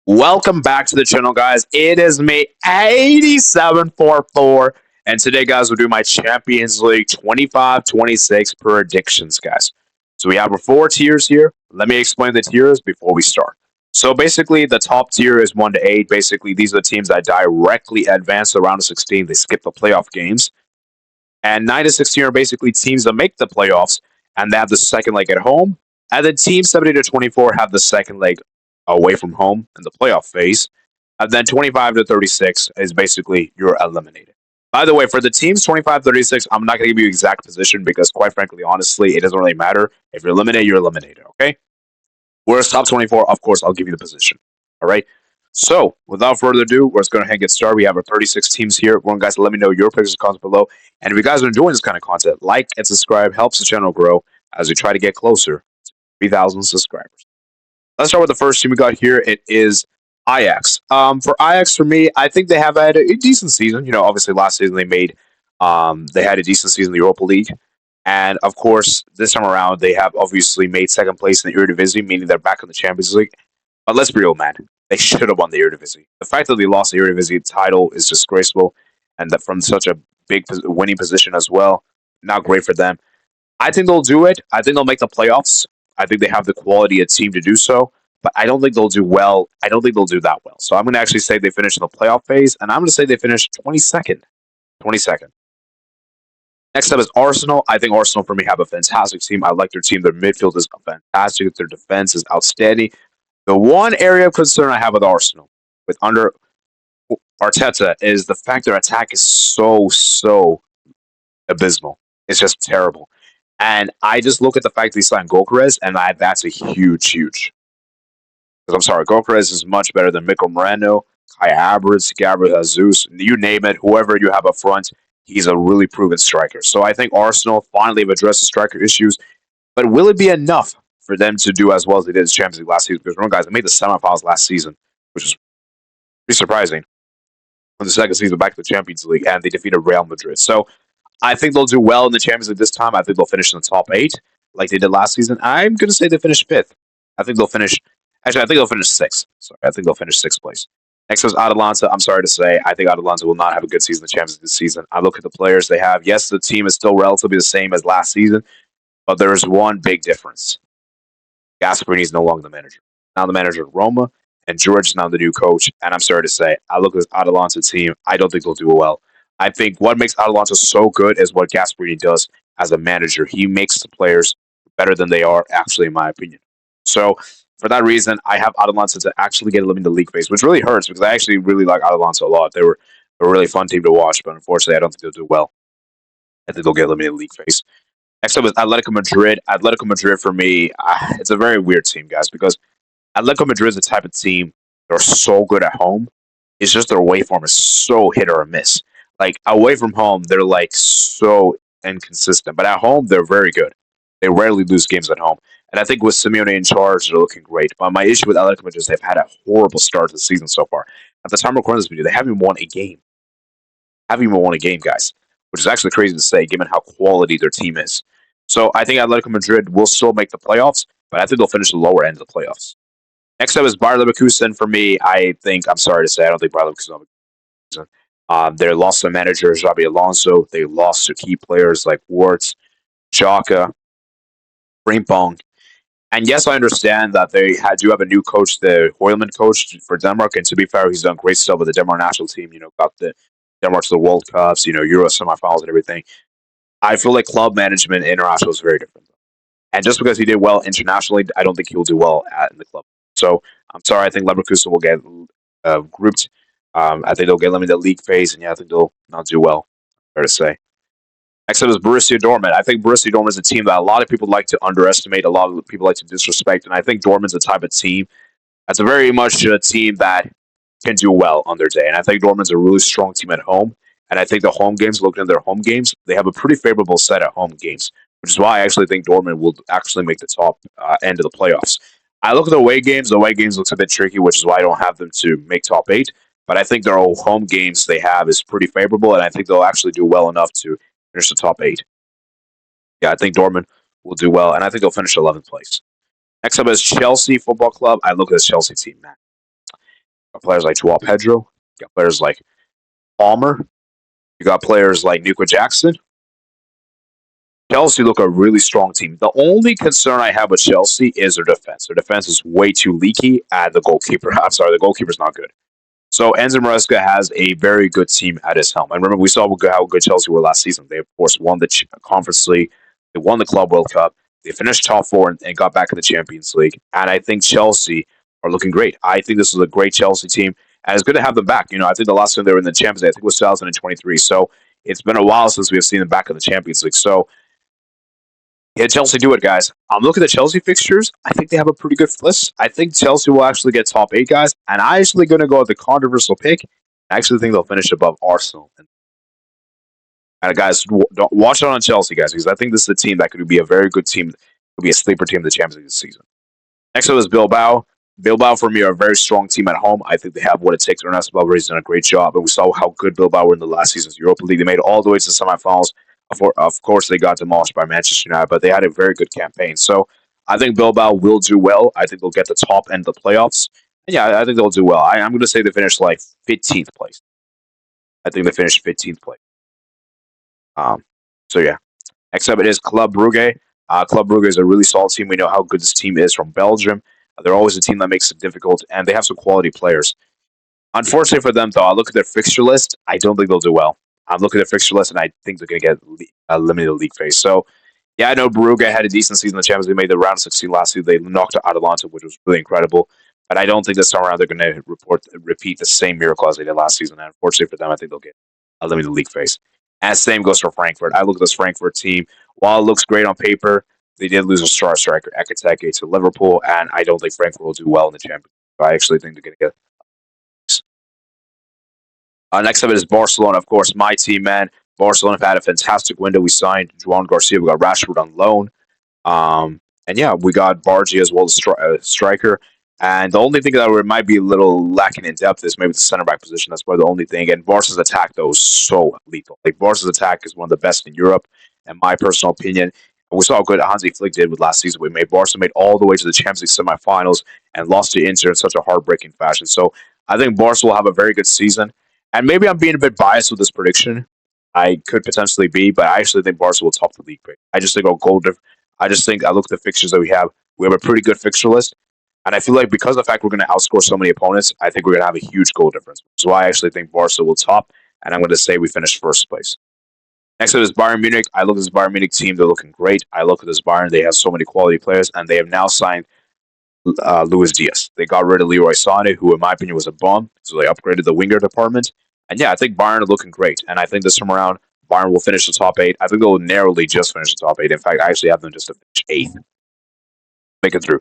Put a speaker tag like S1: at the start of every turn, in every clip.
S1: Welcome back to the channel, guys. It is me, 8744, and today, guys, we'll do my Champions League 25-26 predictions, guys. So we have our four tiers here. Let me explain the tiers before we start. So basically, the top tier is 1 to 8. Basically, these are the teams that directly advance to round of 16. They skip the playoff games. And 9 to 16 are basically teams that make the playoffs, and they have the second leg at home. And then teams 70 to 24 have the second leg away from home in the playoff phase. And then 25 to 36 is basically you're eliminated. By the way, for the teams 25-36, I'm not going to give you exact position because, quite frankly, honestly, it doesn't really matter. If you're eliminated, you're eliminated, okay? Whereas top 24, of course, I'll give you the position. All right? So, without further ado, we're just going to ahead and get started. We have our 36 teams here. One, guys, let me know your picks and comments below. And if you guys are enjoying this kind of content, like and subscribe helps the channel grow as we try to get closer to 3,000 subscribers. Let's start with the first team we got here. It is Ajax. For Ajax, for me, I think they have had a decent season. You know, obviously last season they had a decent season in the Europa League, and of course this time around they have obviously made second place in the Eredivisie, meaning they're back in the Champions League. But let's be real, man, they should have won the Eredivisie. The fact that they lost the Eredivisie title is disgraceful, and that from such a big winning position as well, not great for them. I think they'll do it. I think they'll make the playoffs. I think they have the quality of team to do so, but I don't think they'll do well. I don't think they'll do that well. So I'm going to actually say they finish in the playoff phase, and I'm going to say they finish 22nd. 22nd. Next up is Arsenal. I think Arsenal, for me, have a fantastic team. I like their team. Their midfield is fantastic. Their defense is outstanding. The one area of concern I have with Arsenal, with under Arteta, is the fact their attack is so abysmal. It's just terrible. And I just look at the fact that he signed Gokeres, and that's a huge. Because I'm sorry, Gokeres is much better than Mikkel Moreno, Kai Havertz, Gabriel Jesus, you name it, whoever you have up front, he's a really proven striker. So I think Arsenal finally have addressed the striker issues, but will it be enough for them to do as well as they did in the Champions League last season? Because remember, guys, they made the semifinals last season, which is pretty surprising. In the second season, back to the Champions League, and they defeated Real Madrid. So I think they'll do well in the Champions League this time. I think they'll finish in the top 8 like they did last season. I'm going to say they finish 5th. I think they'll finish. Actually, I think they'll finish 6th. Sorry, I think they'll finish 6th place. Next is Atalanta. I'm sorry to say, I think Atalanta will not have a good season in the Champions League this season. I look at the players they have. Yes, the team is still relatively the same as last season, but there is one big difference. Gasperini is no longer the manager. Now the manager of Roma, and George is now the new coach. And I'm sorry to say, I look at this Atalanta team. I don't think they'll do well. I think what makes Atalanta so good is what Gasperini does as a manager. He makes the players better than they are, actually, in my opinion. So, for that reason, I have Atalanta to actually get eliminated in the league phase, which really hurts because I actually really like Atalanta a lot. They were a really fun team to watch, but unfortunately, I don't think they'll do well. I think they'll get eliminated in the league phase. Next up is Atletico Madrid. Atletico Madrid, for me, it's a very weird team, guys, because Atletico Madrid is the type of team they're so good at home. It's just their away form is so hit or miss. Like, away from home, they're like so inconsistent, but at home, they're very good. They rarely lose games at home. And I think with Simeone in charge, they're looking great. But my issue with Atletico Madrid is they've had a horrible start to the season so far. At the time of recording this video, they haven't even won a game. Haven't even won a game, guys, which is actually crazy to say given how quality their team is. So I think Atletico Madrid will still make the playoffs, but I think they'll finish the lower end of the playoffs. Next up is Bayer Leverkusen. For me, I'm sorry to say, I don't think Bayer Leverkusen will. They lost their manager, Xabi Alonso. They lost their key players like Wirtz, Xhaka, Frimpong. And yes, I understand that they do have a new coach, the Hoyleman coach for Denmark. And to be fair, he's done great stuff with the Denmark national team. You know, got the Denmark to the World Cups, you know, Euro semifinals and everything. I feel like club management international is very different. And just because he did well internationally, I don't think he will do well in the club. So I'm sorry. I think Leverkusen will get grouped. I think they'll get eliminated in the league phase, and yeah, I think they'll not do well. Fair to say. Next up is Borussia Dortmund. I think Borussia Dortmund is a team that a lot of people like to underestimate, a lot of people like to disrespect, and I think Dortmund's the type of team that's a very much a team that can do well on their day. And I think Dortmund's a really strong team at home, and I think the home games, looking at their home games, they have a pretty favorable set at home games, which is why I actually think Dortmund will actually make the top end of the playoffs. I look at the away games. The away games looks a bit tricky, which is why I don't have them to make top 8. But I think their home games they have is pretty favorable, and I think they'll actually do well enough to finish the top 8. Yeah, I think Dortmund will do well, and I think they'll finish 11th place. Next up is Chelsea Football Club. I look at this Chelsea team, man. Got players like Joao Pedro. You got players like Palmer. You got players like Nico Jackson. Chelsea look a really strong team. The only concern I have with Chelsea is their defense. Their defense is way too leaky, and the goalkeeper. I'm sorry, the goalkeeper's not good. So Enzo Maresca has a very good team at his helm. And remember, we saw how good Chelsea were last season. They, of course, won the Conference League. They won the Club World Cup. They finished top four and got back in the Champions League. And I think Chelsea are looking great. I think this is a great Chelsea team, and it's good to have them back. I think the last time they were in the Champions League, I think it was 2023. So it's been a while since we have seen them back in the Champions League. So yeah, Chelsea do it, guys. I'm looking at the Chelsea fixtures. I think they have a pretty good list. I think Chelsea will actually get top eight, guys. And I'm actually going to go with the controversial pick. I actually think they'll finish above Arsenal. And guys, don't watch out on Chelsea, guys, because I think this is a team that could be a very good team. Could be a sleeper team in the Champions League this season. Next up is Bilbao. Bilbao, for me, are a very strong team at home. I think they have what it takes. Ernesto Valverde done a great job, and we saw how good Bilbao were in the last season's Europa League. They made it all the way to the semifinals. Of course, they got demolished by Manchester United, but they had a very good campaign. So I think Bilbao will do well. I think they'll get the top end of the playoffs. And yeah, I think they'll do well. I'm going to say they finish like 15th place. I think they finished 15th place. Um, so yeah. Next up, it is Club Brugge. Club Brugge is a really solid team. We know how good this team is from Belgium. They're always a team that makes it difficult, and they have some quality players. Unfortunately for them, though, I look at their fixture list. I don't think they'll do well. I'm looking at their fixture list, and I think they're going to get eliminated league phase. So, yeah, I know Brugge had a decent season in the Champions League. They made the round of 16 last season. They knocked out Atalanta, which was really incredible. But I don't think this time around they're going to repeat the same miracle as they did last season. And unfortunately for them, I think they'll get eliminated league phase. And same goes for Frankfurt. I look at this Frankfurt team. While it looks great on paper, they did lose a star striker, Ekateke, to Liverpool, and I don't think Frankfurt will do well in the Champions League. I actually think they're going to get. Next up is Barcelona, of course, my team, man. Barcelona have had a fantastic window. We signed Juan Garcia. We got Rashford on loan. And yeah, we got Bargi as well as striker. And the only thing that might be a little lacking in depth is maybe the center back position. That's probably the only thing. And Barca's attack, though, is so lethal. Like, Barca's attack is one of the best in Europe, in my personal opinion. And we saw how good Hansi Flick did with last season. Barca made all the way to the Champions League semifinals and lost to Inter in such a heartbreaking fashion. So I think Barca will have a very good season. And maybe I'm being a bit biased with this prediction. I could potentially be, but I actually think Barca will top the league pick. I just think I'll go. I just think I look at the fixtures that we have. We have a pretty good fixture list. And I feel like because of the fact we're going to outscore so many opponents, I think we're going to have a huge goal difference. So I actually think Barca will top, and I'm going to say we finish first place. Next up is Bayern Munich. I look at this Bayern Munich team. They're looking great. I look at this Bayern. They have so many quality players, and they have now signed Luis Diaz. They got rid of Leroy Sané, who, in my opinion, was a bum. So they upgraded the winger department. And yeah, I think Bayern are looking great. And I think this time around, Bayern will finish the top eight. I think they'll narrowly just finish the top eight. In fact, I actually have them just to finish eighth. Make it through.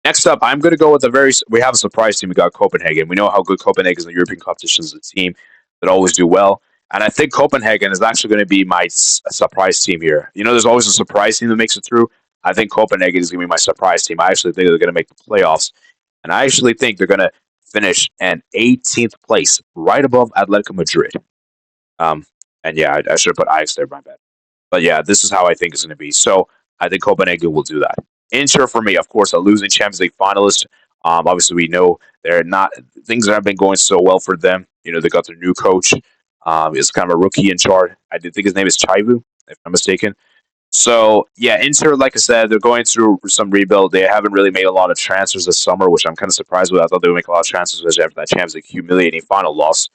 S1: Next up, I'm going to go with we have a surprise team. We got Copenhagen. We know how good Copenhagen is in the European competitions. A team that always do well. And I think Copenhagen is actually going to be my surprise team here. There's always a surprise team that makes it through. I think Copenhagen is going to be my surprise team. I actually think they're going to make the playoffs. And I actually think they're going to finish in 18th place, right above Atletico Madrid. And yeah, I should have put Ajax there, my bad. But yeah, this is how I think it's going to be. So I think Copenhagen will do that. Inter, for me, of course, a losing Champions League finalist. Obviously, we know they're not things that have been going so well for them. They got their new coach. Is kind of a rookie in charge. I think his name is Chaivu, if I'm mistaken. So yeah, Inter, like I said, they're going through some rebuild. They haven't really made a lot of transfers this summer, which I'm kind of surprised with. I thought they would make a lot of transfers, especially after that Champions League humiliating final loss,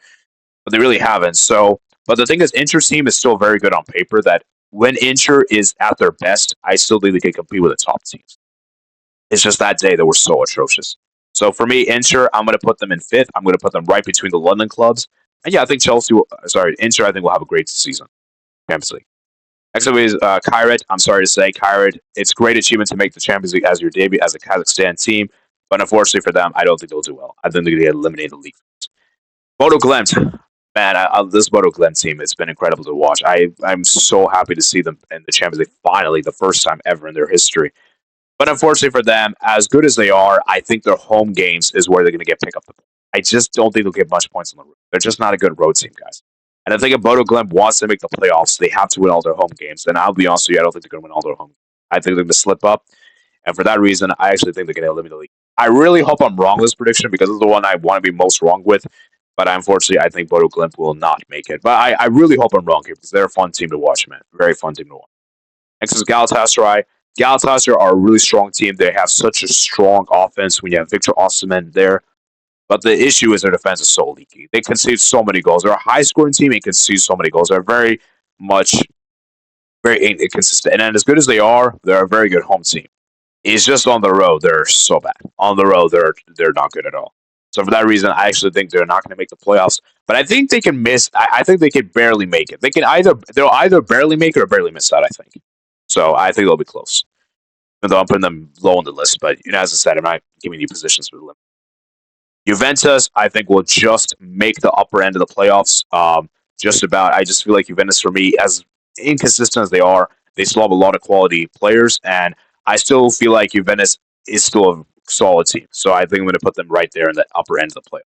S1: but they really haven't. So, but the thing is, Inter's team is still very good on paper. That when Inter is at their best, I still think they can compete with the top teams. It's just that day that we're so atrocious. So for me, Inter, I'm going to put them in fifth. I'm going to put them right between the London clubs. And yeah, I think Inter, I think will have a great season. Champions League. Next up is Kairat. I'm sorry to say, Kairat. It's a great achievement to make the Champions League as your debut as a Kazakhstan team. But unfortunately for them, I don't think they'll do well. I think they're going to get eliminated in the league. Bodo Glimt. Man, this Bodo Glimt team, it's been incredible to watch. I'm so happy to see them in the Champions League finally, the first time ever in their history. But unfortunately for them, as good as they are, I think their home games is where they're going to pick up the points. I just don't think they'll get much points on the road. They're just not a good road team, guys. And I think if Bodo Glimt wants to make the playoffs, they have to win all their home games. And I'll be honest with you, I don't think they're going to win all their home games. I think they're going to slip up. And for that reason, I actually think they're going to eliminate the league. I really hope I'm wrong with this prediction because this is the one I want to be most wrong with. But unfortunately, I think Bodo Glimt will not make it. But I really hope I'm wrong here because they're a fun team to watch, man. Very fun team to watch. Next is Galatasaray. Galatasaray are a really strong team. They have such a strong offense when you have Victor Osimhen there. But the issue is their defense is so leaky. They concede so many goals. They're a high scoring team and concede so many goals. They're much, very inconsistent. And then as good as they are, they're a very good home team. It's just on the road, they're so bad. On the road, they're not good at all. So for that reason, I actually think they're not going to make the playoffs. But I think they can miss. I think they could barely make it. They'll either barely make it or barely miss out. I think. So I think they'll be close. Even though I'm putting them low on the list, but as I said, I'm not giving you positions for them. Juventus, I think, will just make the upper end of the playoffs. Just about. I just feel like Juventus, for me, as inconsistent as they are, they still have a lot of quality players, and I still feel like Juventus is still a solid team. So I think I'm going to put them right there in the upper end of the playoffs.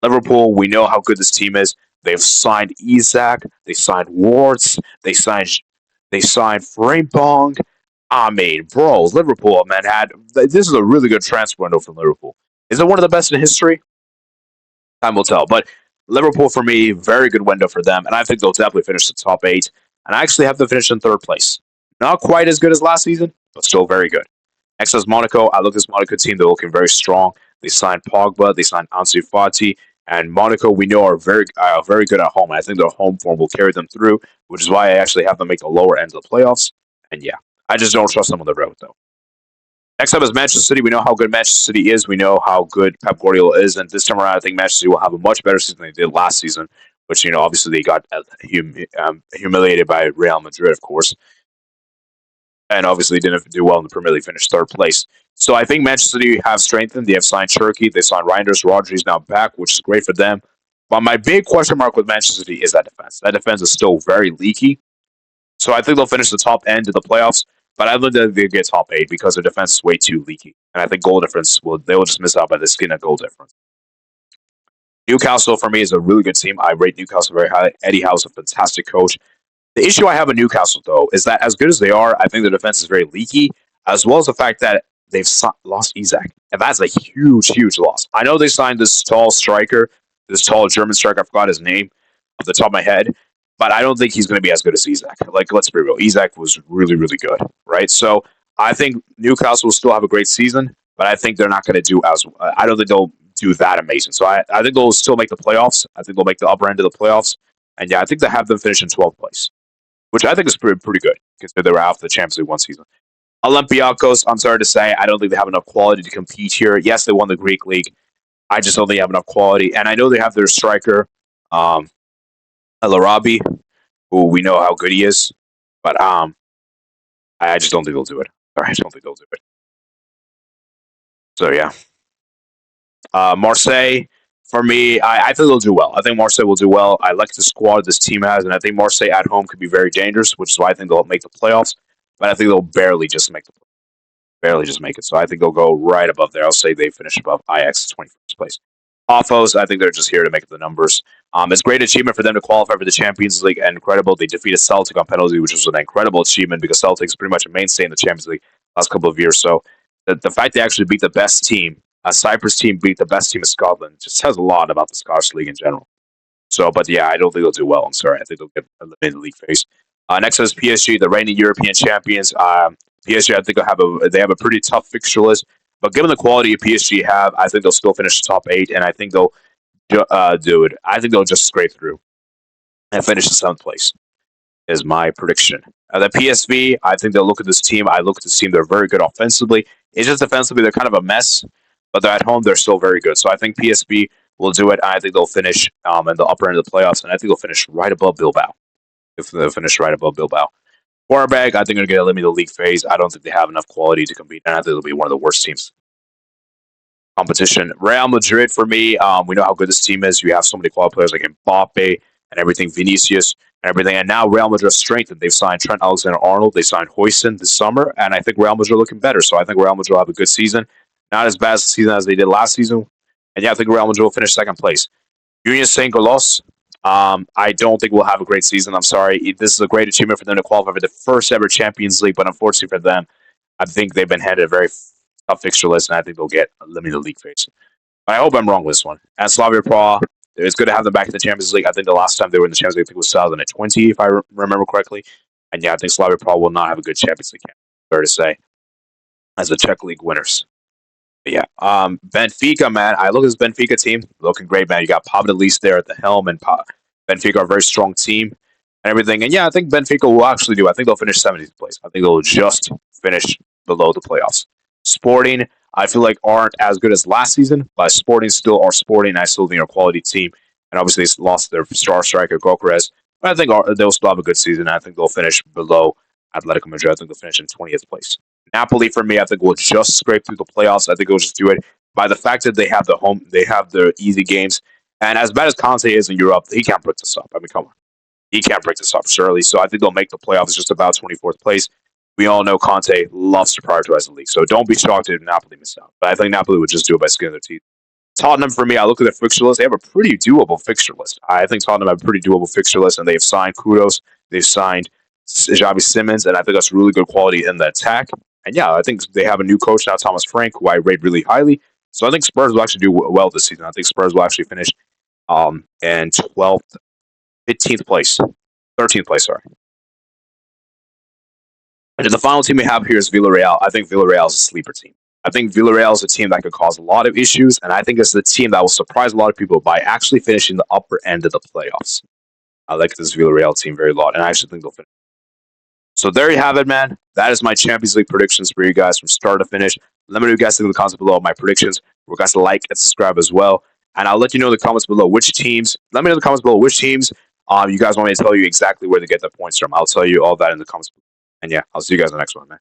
S1: Liverpool, we know how good this team is. They've signed Isak, they signed Warts, they signed Frimpong. I mean, bro, Liverpool, man, this is a really good transfer window from Liverpool. Is it one of the best in history? Time will tell. But Liverpool, for me, very good window for them, and I think they'll definitely finish the top 8. And I actually have them finish in third place. Not quite as good as last season, but still very good. Next is Monaco. I look at this Monaco team; they're looking very strong. They signed Pogba, they signed Ansu Fati, and Monaco we know are very good at home. I think their home form will carry them through, which is why I actually have them make the lower end of the playoffs. And yeah, I just don't trust them on the road though. Next up is Manchester City. We know how good Manchester City is. We know how good Pep Guardiola is, and this time around, I think Manchester City will have a much better season than they did last season. Which obviously they got humiliated by Real Madrid, of course, and obviously didn't do well in the Premier League, finished third place. So I think Manchester City have strengthened. They have signed Cherky. They signed Reinders. Rodri's now back, which is great for them. But my big question mark with Manchester City is that defense. That defense is still very leaky. So I think they'll finish the top end of the playoffs. But I think they'll get top 8 because their defense is way too leaky. And I think goal difference they will just miss out by the skin of goal difference. Newcastle, for me, is a really good team. I rate Newcastle very highly. Eddie Howe's a fantastic coach. The issue I have with Newcastle, though, is that as good as they are, I think the defense is very leaky, as well as the fact that they've lost Isak. And that's a huge, huge loss. I know they signed this tall striker, this tall German striker. I forgot his name off the top of my head, but I don't think he's going to be as good as Isak. Like, let's be real. Isak was really, really good, right? So I think Newcastle will still have a great season, but I think they're not going to do as. I don't think they'll do that amazing. So I think they'll still make the playoffs. I think they'll make the upper end of the playoffs, and yeah, I think they have them finish in 12th place, which I think is pretty good considering they were out of the Champions League one season. Olympiacos, I'm sorry to say, I don't think they have enough quality to compete here. Yes, they won the Greek league. I just don't think they have enough quality, and I know they have their striker, El Arabi, who we know how good he is, but I just don't think they'll do it. Sorry, I just don't think they'll do it. So yeah. Marseille, for me, I think they'll do well. I think Marseille will do well. I like the squad this team has, and I think Marseille at home could be very dangerous, which is why I think they'll make the playoffs. But I think they'll barely just make it. So I think they'll go right above there. I'll say they finish above Ajax 21st place. Offos, I think they're just here to make the numbers. It's a great achievement for them to qualify for the Champions League. And incredible, they defeated Celtic on penalty, which was an incredible achievement because Celtic's pretty much a mainstay in the Champions League last couple of years. So the fact they actually beat the best team, a Cyprus team beat the best team in Scotland, just says a lot about the Scottish League in general. So, but yeah, I don't think they'll do well. I'm sorry. I think they'll get eliminated in the league phase. Next is PSG, the reigning European champions. PSG, I think they have a pretty tough fixture list, but given the quality of PSG have, I think they'll still finish the top 8, and I think they'll do it. I think they'll just scrape through and finish in 7th place. Is my prediction. The PSV, I think they'll look at this team. I look at this team; they're very good offensively. It's just defensively, they're kind of a mess, but they're at home. They're still very good. So I think PSV will do it. And I think they'll finish in the upper end of the playoffs, and I think they'll finish right above Bilbao. If they'll finish right above Bilbao. Quarterback, I think they're going to get eliminated in the league phase. I don't think they have enough quality to compete, and I think they'll be one of the worst teams. Competition. Real Madrid, for me, we know how good this team is. You have so many quality players like Mbappe and everything, Vinicius and everything. And now Real Madrid strengthened. They've signed Trent Alexander-Arnold. They signed Huijsen this summer, and I think Real Madrid are looking better. So I think Real Madrid will have a good season. Not as bad a season as they did last season. And yeah, I think Real Madrid will finish 2nd place. Union Saint-Gilloise, I don't think we'll have a great season. I'm sorry. This is a great achievement for them to qualify for the first ever Champions League, but unfortunately for them, I think they've been handed a very tough fixture list, and I think they'll get limited league phase. But I hope I'm wrong with this one. And Slavia Prague, it's good to have them back in the Champions League. I think the last time they were in the Champions League, I think it was 2020, if I remember correctly. And yeah, I think Slavia Prague will not have a good Champions League campaign, fair to say, as the Czech League winners. But yeah, Benfica, man. I look at this Benfica team, looking great, man. You got Pablo Least there at the helm, and Benfica are a very strong team and everything. And yeah, I think Benfica will actually do. I think they'll finish 70th place. I think they'll just finish below the playoffs. Sporting, I feel like aren't as good as last season, but Sporting still are Sporting. I still think are a quality team, and obviously they lost their star striker Gokares. But I think they'll still have a good season. I think they'll finish below Atletico Madrid. I think they'll finish in 20th place. Napoli, for me, I think will just scrape through the playoffs. I think they'll just do it by the fact that they have the easy games. And as bad as Conte is in Europe, he can't break this up. I mean, come on, he can't break this up, surely. So I think they'll make the playoffs just about 24th place. We all know Conte loves to prioritize the league, so don't be shocked if Napoli miss out. But I think Napoli would just do it by skin of their teeth. Tottenham, for me, I look at their fixture list. They have a pretty doable fixture list. I think Tottenham have a pretty doable fixture list, and they've signed Kudos. They've signed Xavi Simmons, and I think that's really good quality in the attack. And yeah, I think they have a new coach now, Thomas Frank, who I rate really highly. So I think Spurs will actually do well this season. I think Spurs will actually finish in 12th, 15th place, 13th place, sorry. And the final team we have here is Villarreal. I think Villarreal is a sleeper team. I think Villarreal is a team that could cause a lot of issues, and I think it's the team that will surprise a lot of people by actually finishing the upper end of the playoffs. I like this Villarreal team very lot, and I actually think they'll finish. So there you have it, man. That is my Champions League predictions for you guys from start to finish. Let me know what you guys think in the comments below my predictions. You guys to like and subscribe as well. And I'll let you know in the comments below which teams. Let me know in the comments below which teams you guys want me to tell you exactly where to get the points from. I'll tell you all that in the comments below. And yeah, I'll see you guys in the next one, man.